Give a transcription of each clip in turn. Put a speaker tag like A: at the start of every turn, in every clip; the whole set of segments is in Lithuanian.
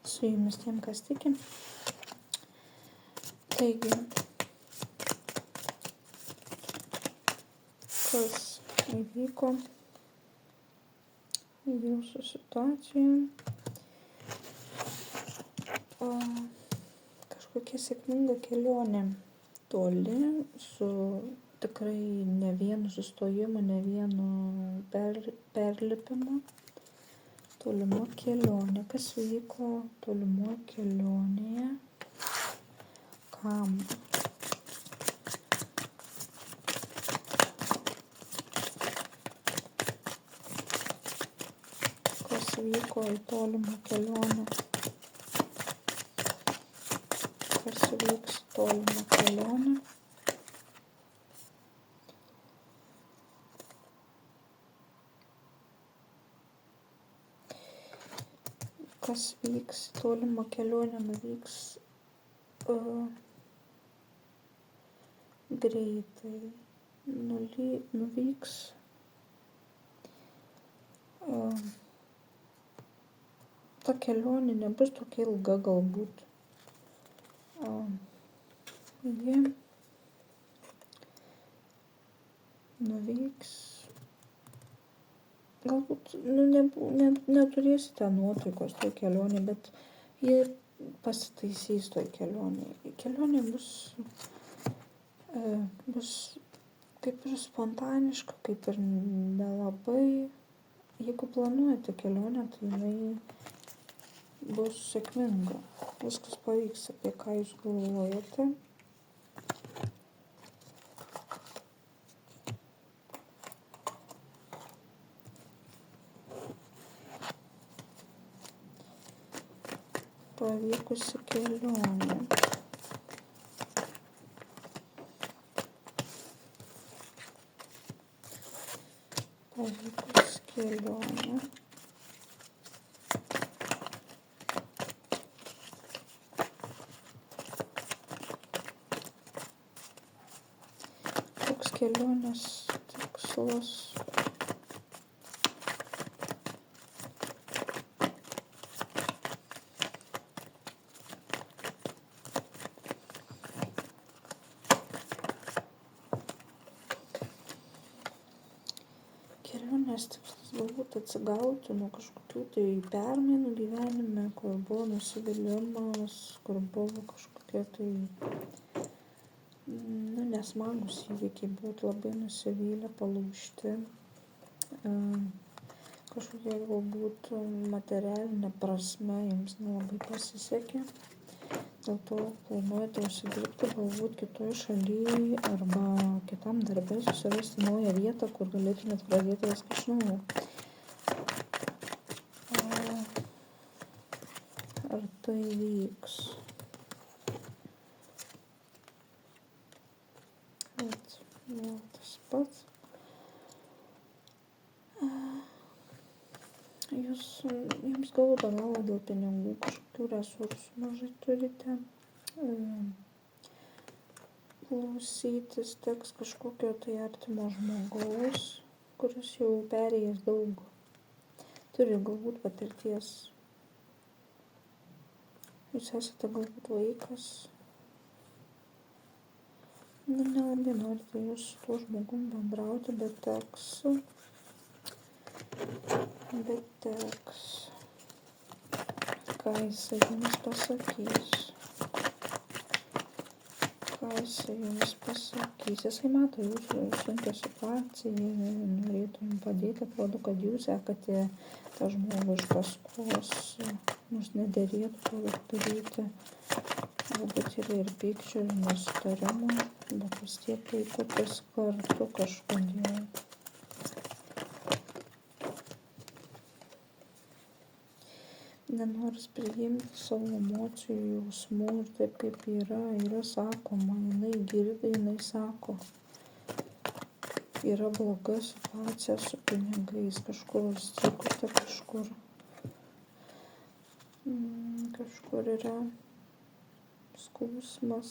A: su jumis tiem, kas tiki. Taigi, kas įvyko jūsų situacijoje? Kažkokia sėkminga kelionė toli, su tikrai ne vienu sustojimu, ne vienu perlipimu. Tolima kelionė. Kas vyko tolimo kelionėje? Kam? Kas vyko į tolimą kelionę? Kas vyks tolimą kelionę? Kas vyks tolimą kelionę, nuvyks greitai, nuvyks ta kelionė nebus tokia ilga galbūt. Jie nuvyks, galbūt neturėsite nuotaikos toj kelionė, bet jie pasitaisys toj kelionė. Kelionė bus kaip ir spontaniška, kaip ir nelabai. Jeigu planuojate kelionę, tai jinai bus sėkminga. Viskas pavyks, apie ką jūs galvojate. Pavykusi kelionė. Pavykusi kelionė. Koks kelionės tikslas? Kelionės tikslas galbūt atsigauti nuo kažkokių tai permainų gyvenime, kur buvo nusivylimas, kur buvo kažkokie tai nesmagus įvykiai, būt labai nusivylę, palaužti. Kažkokie galbūt materialinė prasme jums nelabai pasisekė. Dėl to planuojate užsidirbti galbūt kitoj šaly arba kitam darbe, susirasti naują vietą, kur galėtumėt pradėti viską iš naujo. Ar tai vyks? Bet vėl tas pats. Jums skauda galva dėl pinigų, kažkokių resursų mažai turite. Klausytis teks kažkokio tai artimo žmogaus, kuris jau perėjęs daug. Turi galbūt patirties. Jūs esate galbūt vaikas. Nelabai norite jūs su tuo žmogum bendrauti, bet teks. Ką jisai jums pasakys? Jisai mato jūsų sunkią situaciją, norėtų jums padėti, atrodo, kad jūs sekate tą žmogų iš paskos, nors nederėtų to daryti. Galbūt yra ir pykčio, ir nesutarimų, bet vis tiek laikotės kartu kažkodėl. Nenoris priimti savo emocijų, jausmų ir taip kaip yra sakoma, jinai girdi, jinai sako, yra bloga situacija su pinigais, kažkur strikote, kažkur yra skausmas,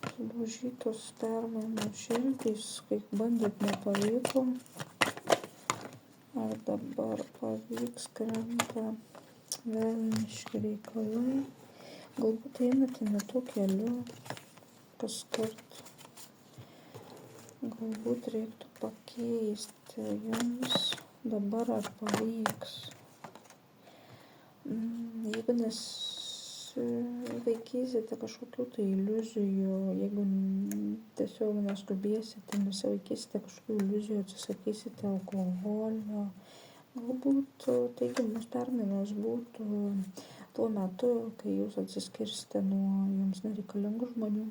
A: sulaužytos permainos širdys, kaip bandėt nepavyko, ar dabar pavyks, krenta. velniški reikalai. Galbūt einate ne tuo keliu kas kart. Galbūt reiktų pakeisti jums dabar, ar pavyks. Jeigu nesivaikysite kažkokių tai iliuzijų, jeigu tiesiog neskubėsite, nesivaikysite kažkokių iliuzijų, atsisakysite alkoholio, galbūt teigiamos permainos būtų tuo metu, kai jūs atsiskirsite nuo jums nereikalingų žmonių,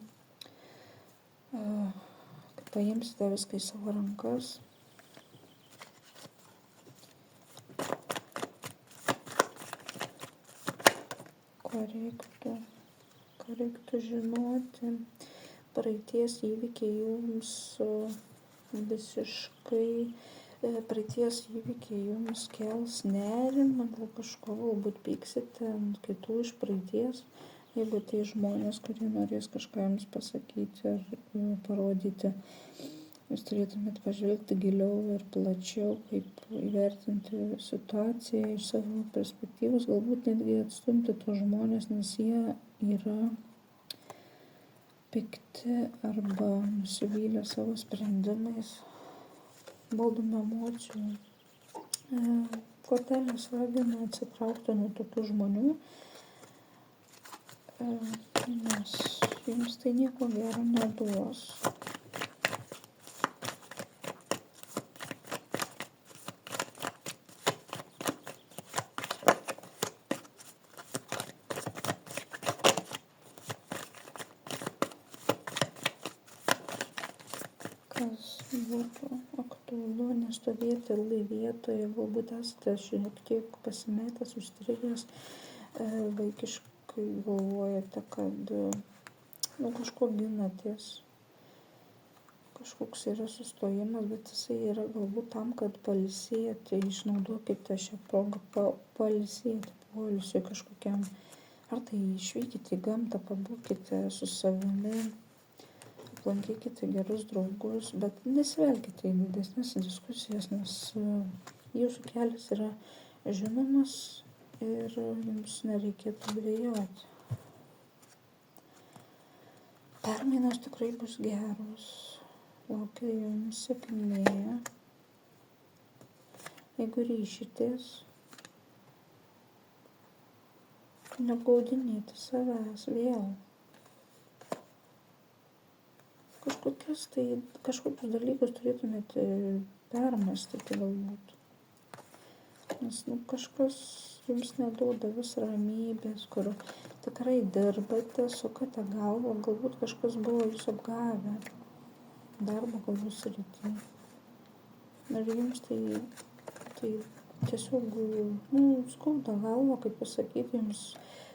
A: kai paimsite viską į savo rankas. Ką reiktų žinoti, praeities įvykiai jums kels nerimą dėl kažko, galbūt pyksite ant kitų iš praeities, jeigu tai žmonės, kurie norės kažką jums pasakyti ar parodyti. Jūs turėtumėt pažvelgti giliau ir plačiau, kaip įvertinti situaciją iš savo perspektyvos, galbūt netgi atstumti tos žmonės, nes jie yra pikti arba nusivylę savo sprendimais, valdomi emocijų. Kortelės ragina atsitraukti nuo tokių žmonių, nes jums tai nieko gero neduos. Kas būtų aktualu, nestovėti ilgai vietoje, galbūt esate šiek tiek pasimetęs, užstrigęs, vaikiškai galvojate, kad kažko ginatės, kažkoks yra sustojimas, bet jisai yra galbūt tam, kad pailsėti, išnaudokite šią progą pailsėti, poilsiui kažkokiam, ar tai išvykite į gamtą, pabūkite su savimi, aplankykite gerus draugus, bet nesivelkite į didesnės diskusijas, nes jūsų kelias yra žinomas ir jums nereikėtų dvejoti. Permainos tikrai bus geros, laukia jums sėkmė. Jeigu ryšitės, neapgaudinėti savęs vėl. Kažkokius dalykus turėtumėte permastyti galbūt. Nes kažkas jums neduoda vis ramybės, kur tikrai dirbate, sukate galvą, galbūt kažkas buvo jūs apgavę darbo galbūt srityje. Ir jums tai tiesiog skauda galvą, kaip pasakyti, jums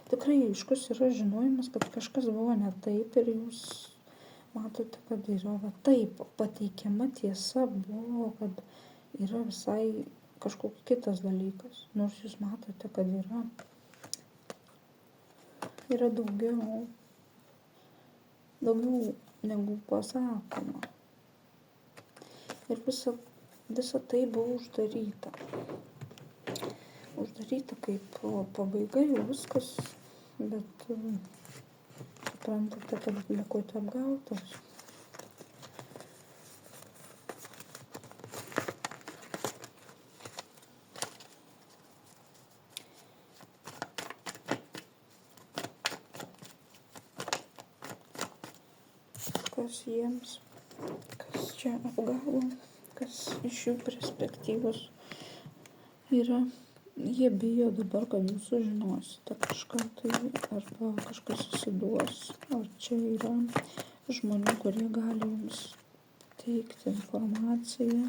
A: tikrai aiškus yra žinojimas, kad kažkas buvo ne taip ir jūs matote, kad yra taip pateikiama tiesa buvo, kad yra visai kažkoks kitas dalykas, nors jūs matote, kad yra daugiau negu pasakoma. Ir visa tai buvo uždaryta. Uždaryta kaip pabaiga, jau viskas, bet suprantate, kad likote apgautas. Kas jiems, kas čia apgavo, kas iš jų perspektyvos yra. Jie bijo dabar, kad jūs sužinosite kažką tai, arba kažkas susiduos. Ar čia yra žmonių, kurie gali jums teikti informaciją.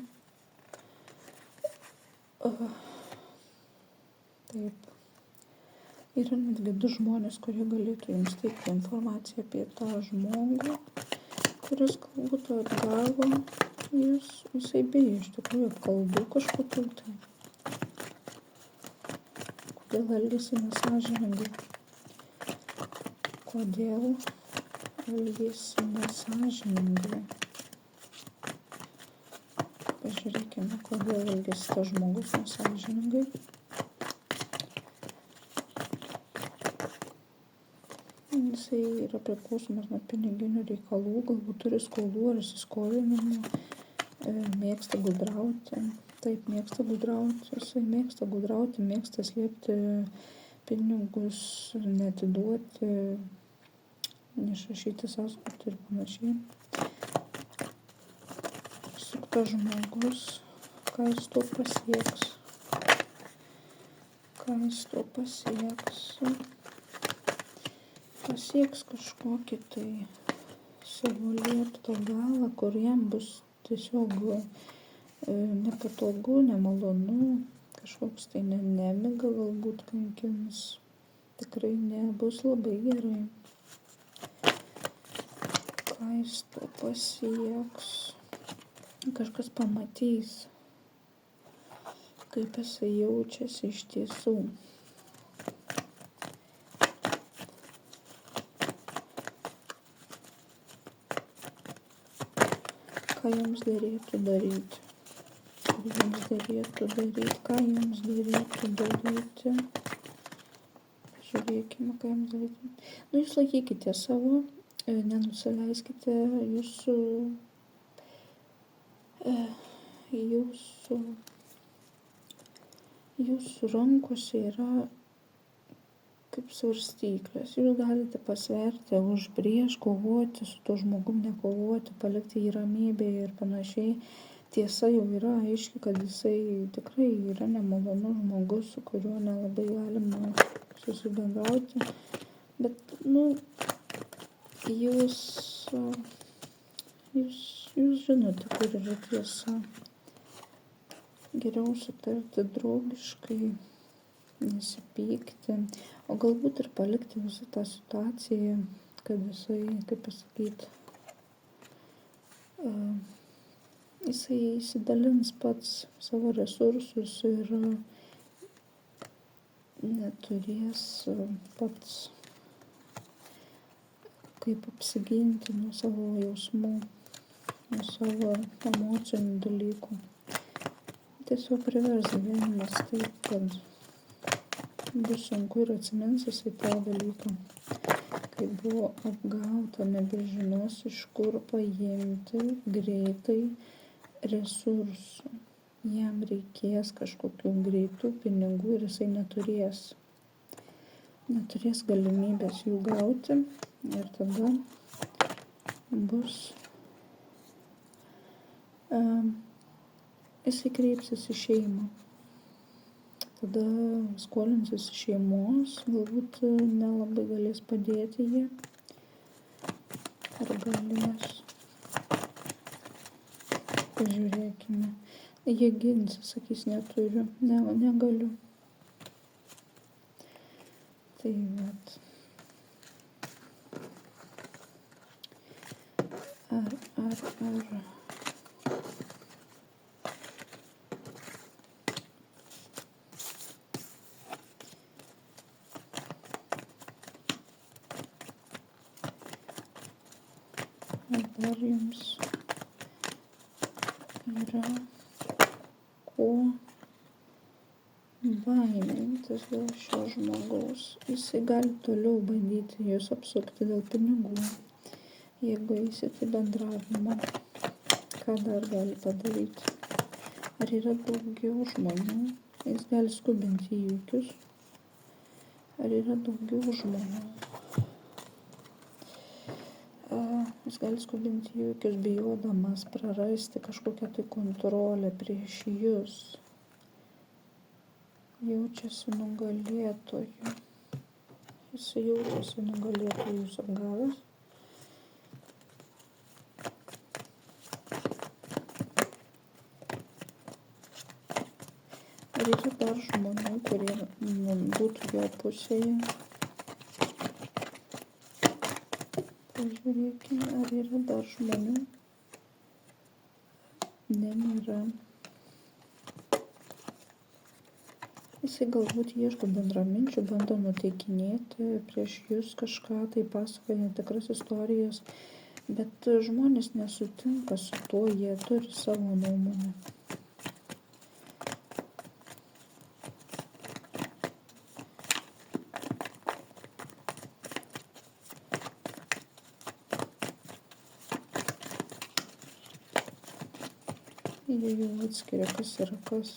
A: Taip. Yra netgi 2 žmonės, kurie galėtų jums teikti informaciją apie tą žmogų, kuris galbūt atgavo jūs. Jisai bijo iš tikrųjų kalbų kažkokių tai. Kodėl elgėsi nesąžiningai? Kodėl elgėsi nesąžiningai? Pažiūrėkime, kodėl elgėsi tas žmogus nesąžiningai. jisai yra priklausomas nuo piniginių reikalų, galbūt turi skolų ar įsiskolinimų, mėgsta gudrauti. Taip, mėgsta gudrauti, jisai mėgsta gudrauti, mėgsta slėpti pinigus, neatiduoti, neišrašyti sąskaitų ir panašiai. Suktas žmogus, ką jis to pasieks? Ką jis to pasieks? Pasieks kažkokį tai savo lieptą galą, kur jam bus tiesiog nepatogu, nemalonu, kažkoks tai nemiga galbūt kankins. Tikrai nebus labai gerai. Ką jis to pasieks? Kažkas pamatys, kaip jisai jaučiasi iš tiesų. Ką jums dėrėtų daryti? Ką jums dėrėtų daryti? Žiūrėkime, ką jums daryti. Jūs laikykite savo, nenusileiskite jūsų rankose yra kaip svarstyklės. Jūs galite pasverti už prieš, kovoti su to žmogum, nekovoti, palikti jį ramybėje ir panašiai. Tiesa jau yra aiški, kad jisai tikrai yra nemalonus žmogus, su kuriuo nelabai galima susibendrauti. Bet, jūs žinote, kur yra tiesa. Geriau sutarti draugiškai, nesipykti, o galbūt ir palikti visą tą situaciją, kad jisai, kaip pasakyti, jisai įsidalins pats savo resursus ir neturės pats kaip apsiginti nuo savo jausmų, nuo savo emocinių dalykų. Tiesiog privers gyvenimas taip, kad bus sunku ir atsimins jisai tą dalyką. Kai buvo apgauta, nebežinos, iš kur paimti greitai resursų. Jam reikės kažkokių greitų pinigų ir jisai neturės galimybės jų gauti ir tada bus jisai kreipsis į šeimą. Tada skolinsis šeimos, galbūt nelabai galės padėti jie. Ar galės? Pažiūrėkime. Jie ginsis, sakys, neturiu, negaliu. Tai vat. Ar. Dar jums yra ko baimintis dėl šio žmogaus. Jisai gali toliau bandyti jūs apsukti dėl pinigų, jeigu eisit į bendravimą. Ką dar gali padaryti? Ar yra daugiau žmonių? Jis gali skubinti įvykius. Ar yra daugiau žmonių? Jis gali skubinti įvykius, bijodamas prarasti kažkokią tai kontrolę prieš jūs. Jaučiasi nugalėtoju. Jis jaučiasi nugalėtoju jūs apgavęs. Ar yra dar žmonių, kurie būtų jo pusėje? Pažiūrėkime, ar yra dar žmonių. Nėra. Jisai galbūt ieško bendraminčių, bando nuteikinėti prieš jūs kažką, tai pasakoja netikras istorijas, bet žmonės nesutinka su tuo, jie turi savo nuomonę. jie jau atskiria, kas yra kas.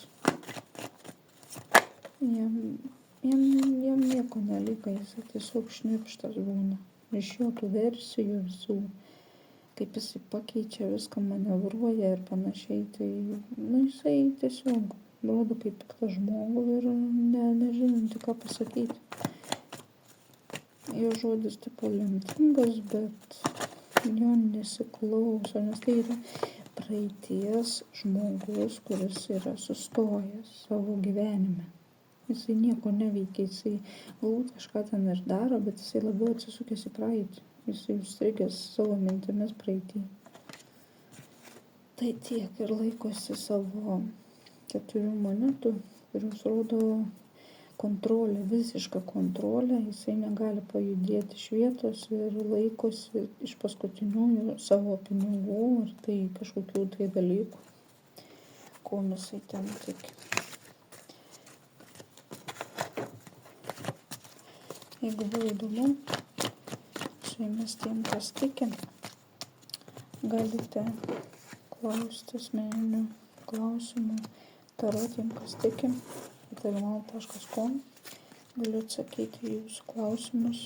A: Jam nieko nelieka, jis tiesiog šnipštas būna. Iš jo tų versijų visų, kaip jisai pakeičia, viską manevruoja ir panašiai, tai, jisai tiesiog rodo kaip piktą žmogų ir nežinanti, ką pasakyti. Jo žodis tipo lemtingas, bet jo nesiklauso, nes tai yra praeities žmogus, kuris yra sustojęs savo gyvenime. Jisai nieko neveikia, jisai galbūt kažką ten ir daro, bet jisai labiau atsisukęs į praeitį. Jisai užstrigęs savo mintimis praeitį. Tai tiek ir laikosi savo 4 monetų, kurios rodo kontrolę, visišką kontrolę. Jisai negali pajudėti iš vietos ir laikosi iš paskutiniųjų savo pinigų ir tai kažkokių tai dalykų, ko jisai ten tiki. Jeigu buvo įdomu, su jumis tiem, kas tiki, galite klausti asmeninių klausimų tarotiem, kas tiki, @tarimal.com. Galiu atsakyti jūsų klausimus.